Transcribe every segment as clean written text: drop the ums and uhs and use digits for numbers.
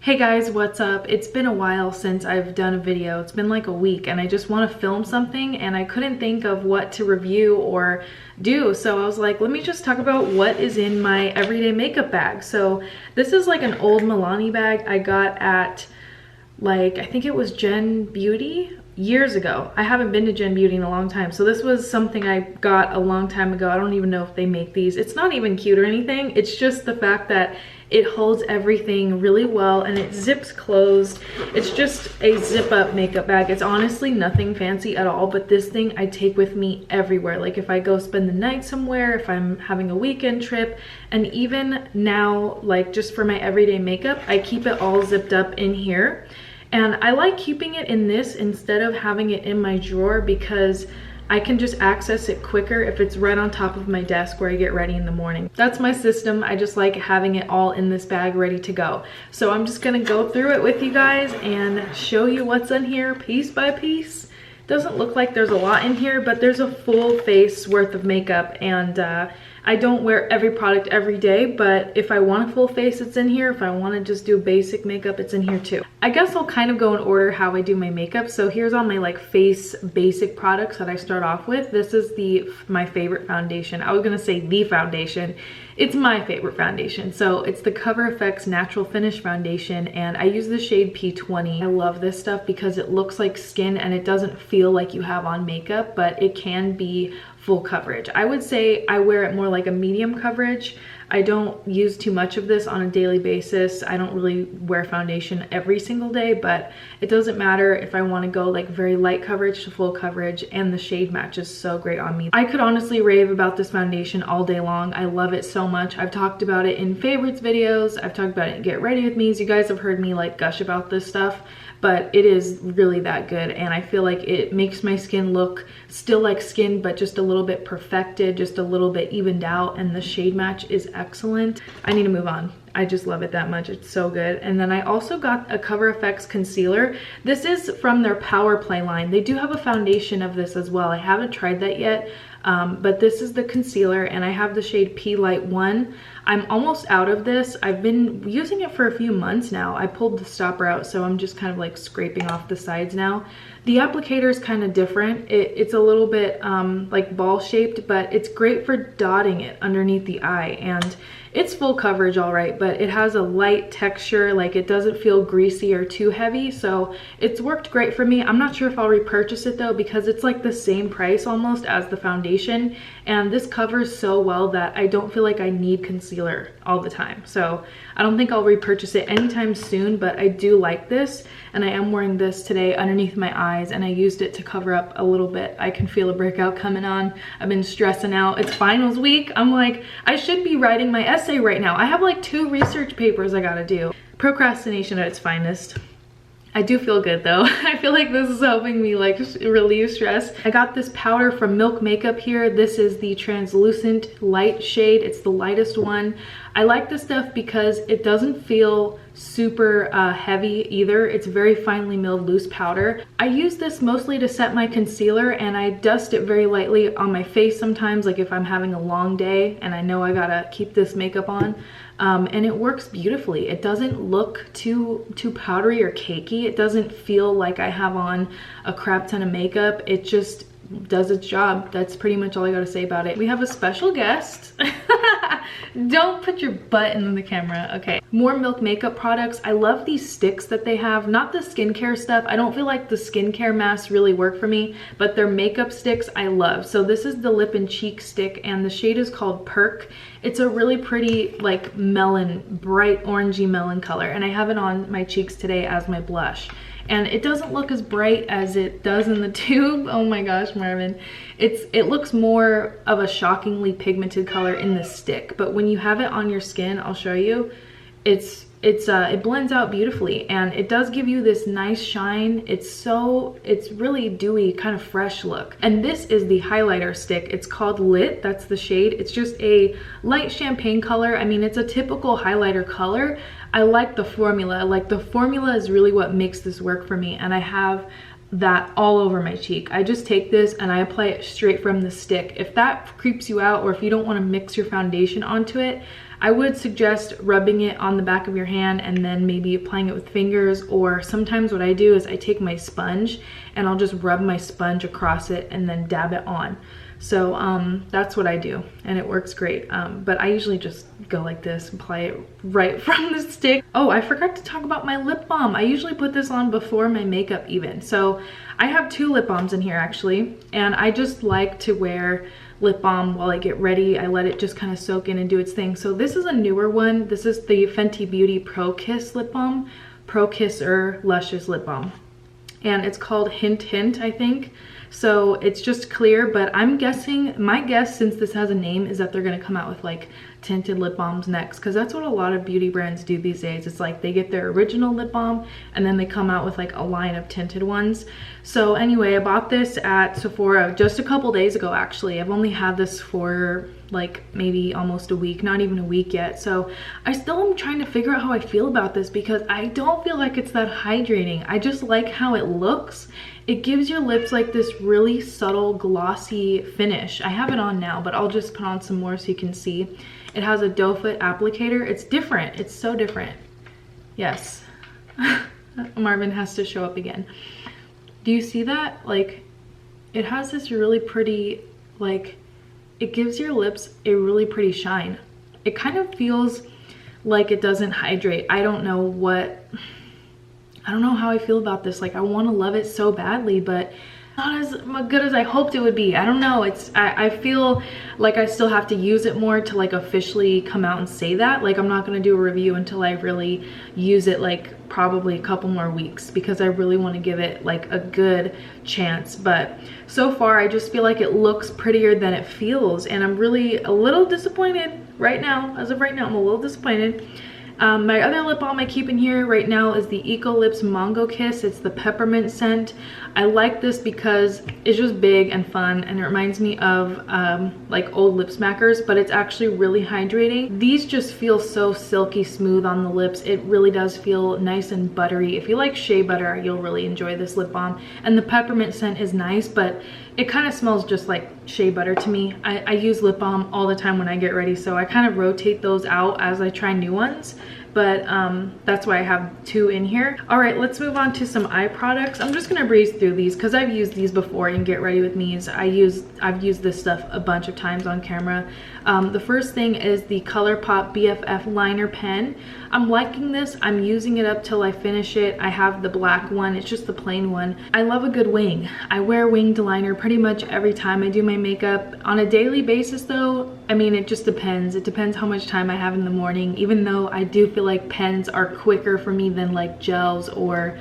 Hey guys, what's up? It's been a while since I've done a video. It's been like a week and I just want to film something and I couldn't think of what to review or do. So I was like, let me just talk about what is in my everyday makeup bag. So this is like an old Milani bag I got at like, I think it was Gen Beauty years ago. I haven't been to Gen Beauty in a long time. So this was something I got a long time ago. I don't even know if they make these. It's not even cute or anything. It's just the fact that it holds everything really well and it zips closed. It's just a zip up makeup bag. It's honestly nothing fancy at all, but this thing I take with me everywhere. Like if I go spend the night somewhere, if I'm having a weekend trip, and even now, like just for my everyday makeup, I keep it all zipped up in here. And I like keeping it in this instead of having it in my drawer because I can just access it quicker if it's right on top of my desk where I get ready in the morning. That's my system. I just like having it all in this bag ready to go. So I'm just gonna go through it with you guys and show you what's in here piece by piece. Doesn't look like there's a lot in here, but there's a full face worth of makeup, and I don't wear every product every day, but if I want a full face, it's in here. If I want to just do basic makeup, it's in here too. I guess I'll kind of go in order how I do my makeup. So here's all my like face basic products that I start off with. This is my favorite foundation. I was gonna say the foundation. It's my favorite foundation. So it's the CoverFX Natural Finish Foundation, and I use the shade P20. I love this stuff because it looks like skin and it doesn't feel like you have on makeup, but it can be full coverage. I would say I wear it more like a medium coverage. I don't use too much of this on a daily basis. I don't really wear foundation every single day, but it doesn't matter if I want to go like very light coverage to full coverage, and the shade matches so great on me. I could honestly rave about this foundation all day long. I love it so much. I've talked about it in favorites videos. I've talked about it in Get Ready With Me's. You guys have heard me like gush about this stuff, but it is really that good, and I feel like it makes my skin look still like skin, but just a little bit perfected, just a little bit evened out, and the shade match is excellent. I need to move on. I just love it that much. It's so good. And then I also got a CoverFX concealer. This is from their Power Play line. They do have a foundation of this as well. I haven't tried that yet, but this is the concealer, and I have the shade P Light 1. I'm almost out of this. I've been using it for a few months now. I pulled the stopper out, so I'm just kind of like scraping off the sides now. The applicator is kind of different. It's a little bit like ball shaped, but it's great for dotting it underneath the eye, and it's full coverage all right, but it has a light texture. Like it doesn't feel greasy or too heavy, so it's worked great for me. I'm not sure if I'll repurchase it though, because it's like the same price almost as the foundation, and this covers so well that I don't feel like I need concealer all the time. So I don't think I'll repurchase it anytime soon, but I do like this, and I am wearing this today underneath my eyes, and I used it to cover up a little bit. I can feel a breakout coming on. I've been stressing out. It's finals week. I'm like, I should be writing my essay right now. I have like 2 research papers I gotta do. Procrastination at its finest. I do feel good though. I feel like this is helping me like relieve stress. I got this powder from Milk Makeup here. This is the translucent light shade. It's the lightest one. I like this stuff because it doesn't feel super heavy either. It's very finely milled loose powder. I use this mostly to set my concealer, and I dust it very lightly on my face sometimes, like if I'm having a long day and I know I gotta keep this makeup on. And it works beautifully. It doesn't look too powdery or cakey. It doesn't feel like I have on a crap ton of makeup. It just does its job. That's pretty much all I gotta say about it. We have a special guest. Don't put your butt in the camera. Okay, more Milk Makeup products. I love these sticks that they have. Not the skincare stuff. I don't feel like the skincare masks really work for me, but their makeup sticks I love. So this is the lip and cheek stick, and the shade is called Perk. It's a really pretty like melon, bright orangey melon color, and I have it on my cheeks today as my blush. And it doesn't look as bright as it does in the tube. Oh my gosh, Marvin. It looks more of a shockingly pigmented color in the stick, but when you have it on your skin, I'll show you, it blends out beautifully, and it does give you this nice shine. It's really dewy, kind of fresh look. And this is the highlighter stick. It's called Lit. That's the shade. It's just a light champagne color. I mean, it's a typical highlighter color. I like the formula. Like the formula is really what makes this work for me, and I have that all over my cheek. I just take this and I apply it straight from the stick. If that creeps you out, or if you don't want to mix your foundation onto it, I would suggest rubbing it on the back of your hand and then maybe applying it with fingers, or sometimes what I do is I take my sponge and I'll just rub my sponge across it and then dab it on. So that's what I do, and it works great. But I usually just go like this and apply it right from the stick. Oh, I forgot to talk about my lip balm. I usually put this on before my makeup even. So I have 2 lip balms in here actually, and I just like to wear lip balm while I get ready. I let it just kind of soak in and do its thing. So this is a newer one. This is the Fenty Beauty Pro Kiss lip balm, Pro Kisser Luscious lip balm. And it's called Hint Hint, I think. So it's just clear, but I'm guessing, my guess since this has a name is that they're gonna come out with like tinted lip balms next, because that's what a lot of beauty brands do these days. It's like they get their original lip balm and then they come out with like a line of tinted ones. So anyway, I bought this at Sephora just a couple days ago actually. I've only had this for like maybe almost a week, not even a week yet. So I still am trying to figure out how I feel about this, because I don't feel like it's that hydrating. I just like how it looks. It gives your lips like this really subtle glossy finish. I have it on now, but I'll just put on some more so you can see. It has a doe foot applicator. It's different. It's so different. Yes. Marvin has to show up again. Do you see that? Like, it has this really pretty, like, it gives your lips a really pretty shine. It kind of feels like it doesn't hydrate. I don't know how I feel about this. Like, I want to love it so badly, but not as good as I hoped it would be. I don't know. I feel like I still have to use it more to like officially come out and say that. Like, I'm not going to do a review until I really use it, like probably a couple more weeks, because I really want to give it like a good chance. But so far I just feel like it looks prettier than it feels, and I'm really a little disappointed right now. As of right now, I'm a little disappointed. My other lip balm I keep in here right now is the Eco Lips Mongo Kiss. It's the peppermint scent. I like this because it's just big and fun, and it reminds me of like old lip smackers, but it's actually really hydrating. These just feel so silky smooth on the lips. It really does feel nice and buttery. If you like shea butter, you'll really enjoy this lip balm. And the peppermint scent is nice, but it kind of smells just like shea butter to me. I use lip balm all the time when I get ready, so I kind of rotate those out as I try new ones. But that's why I have 2 in here. All right, let's move on to some eye products. I'm just gonna breeze through these because I've used these before in Get Ready With Me's. I've used this stuff a bunch of times on camera. The first thing is the Colourpop Bff Liner Pen. I'm liking this. I'm using it up till I finish it. I have the black one. It's just the plain one. I love a good wing. I wear winged liner pretty much every time I do my makeup. On a daily basis though, I mean, it just depends. It depends how much time I have in the morning, even though I do feel like pens are quicker for me than like gels or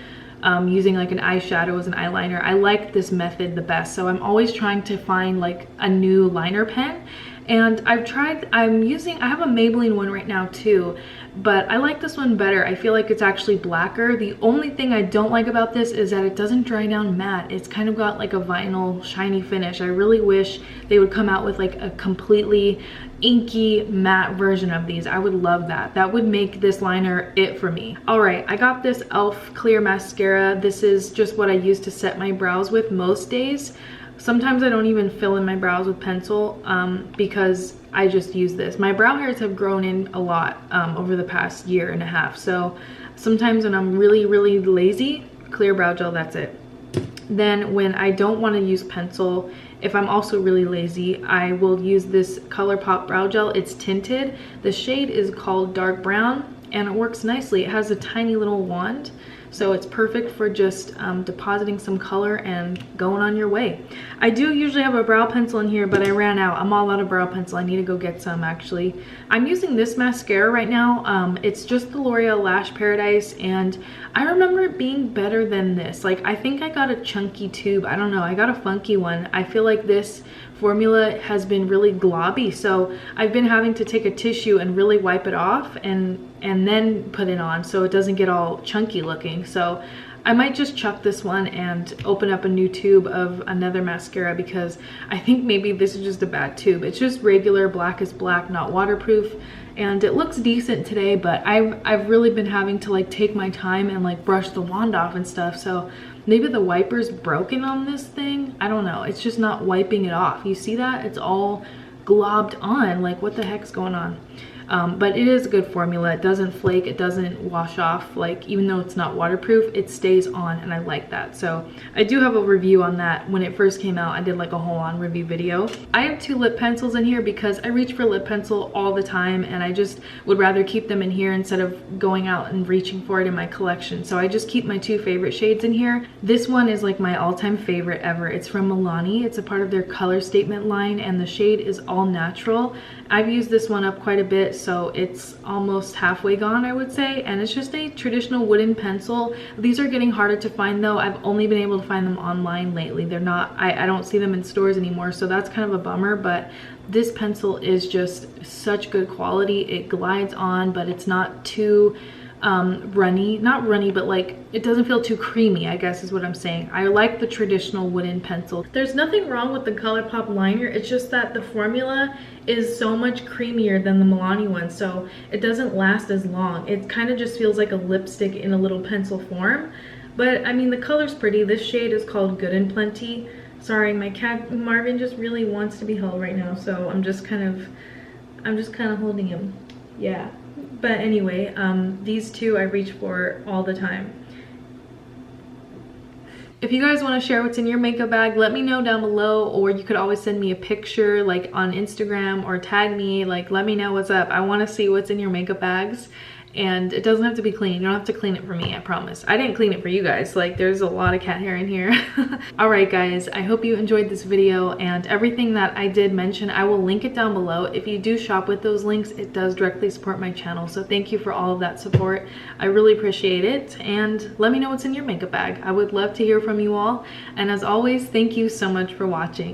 using like an eyeshadow as an eyeliner. I like this method the best, so I'm always trying to find like a new liner pen. And I have a Maybelline one right now too, but I like this one better. I feel like it's actually blacker. The only thing I don't like about this is that it doesn't dry down matte. It's kind of got like a vinyl shiny finish. I really wish they would come out with like a completely inky matte version of these. I would love that. That would make this liner it for me. All right, I got this e.l.f. clear mascara. This is just what I use to set my brows with most days. Sometimes I don't even fill in my brows with pencil because I just use this. My brow hairs have grown in a lot over the past year and a half. So sometimes when I'm really, really lazy, clear brow gel, that's it. Then when I don't want to use pencil, if I'm also really lazy, I will use this Colourpop brow gel. It's tinted. The shade is called Dark Brown, and it works nicely. It has a tiny little wand, so it's perfect for just depositing some color and going on your way. I do usually have a brow pencil in here, but I ran out. I'm all out of brow pencil. I need to go get some actually. I'm using this mascara right now. It's just the L'Oreal Lash Paradise, and I remember it being better than this. Like, I think I got a chunky tube. I don't know, I got a funky one. I feel like this formula has been really globby, so I've been having to take a tissue and really wipe it off and then put it on so it doesn't get all chunky looking. So I might just chuck this one and open up a new tube of another mascara, because I think maybe this is just a bad tube. It's just regular Black is Black, not waterproof, and it looks decent today, but I've really been having to like take my time and like brush the wand off and stuff. So maybe the wiper's broken on this thing. I don't know. It's just not wiping it off. You see that? It's all globbed on. Like, what the heck's going on? But it is a good formula. It doesn't flake, it doesn't wash off. Like, even though it's not waterproof, it stays on, and I like that. So I do have a review on that. When it first came out, I did like a whole on review video. I have 2 lip pencils in here because I reach for lip pencil all the time, and I just would rather keep them in here instead of going out and reaching for it in my collection. So I just keep my 2 favorite shades in here. This one is like my all-time favorite ever. It's from Milani. It's a part of their color statement line, and the shade is All Natural. I've used this one up quite a bit, so it's almost halfway gone, I would say, and it's just a traditional wooden pencil. These are getting harder to find though. I've only been able to find them online lately. They're not, I don't see them in stores anymore, so that's kind of a bummer, but this pencil is just such good quality. It glides on, but it's not too runny, not runny, but like it doesn't feel too creamy, I guess is what I'm saying. I like the traditional wooden pencil. There's nothing wrong with the Colourpop liner, it's just that the formula is so much creamier than the Milani one, so it doesn't last as long. It kind of just feels like a lipstick in a little pencil form. But I mean, the color's pretty. This shade is called Good and Plenty. Sorry, my cat Marvin just really wants to be held right now, so I'm just kind of holding him. Yeah. But anyway, these 2 I reach for all the time. If you guys want to share what's in your makeup bag, let me know down below, or you could always send me a picture like on Instagram or tag me, like let me know what's up. I want to see what's in your makeup bags. And it doesn't have to be clean. You don't have to clean it for me, I promise. I didn't clean it for you guys. Like, there's a lot of cat hair in here. All right, guys, I hope you enjoyed this video, and everything that I did mention, I will link it down below. If you do shop with those links, it does directly support my channel. So thank you for all of that support. I really appreciate it. And let me know what's in your makeup bag. I would love to hear from you all. And as always, thank you so much for watching.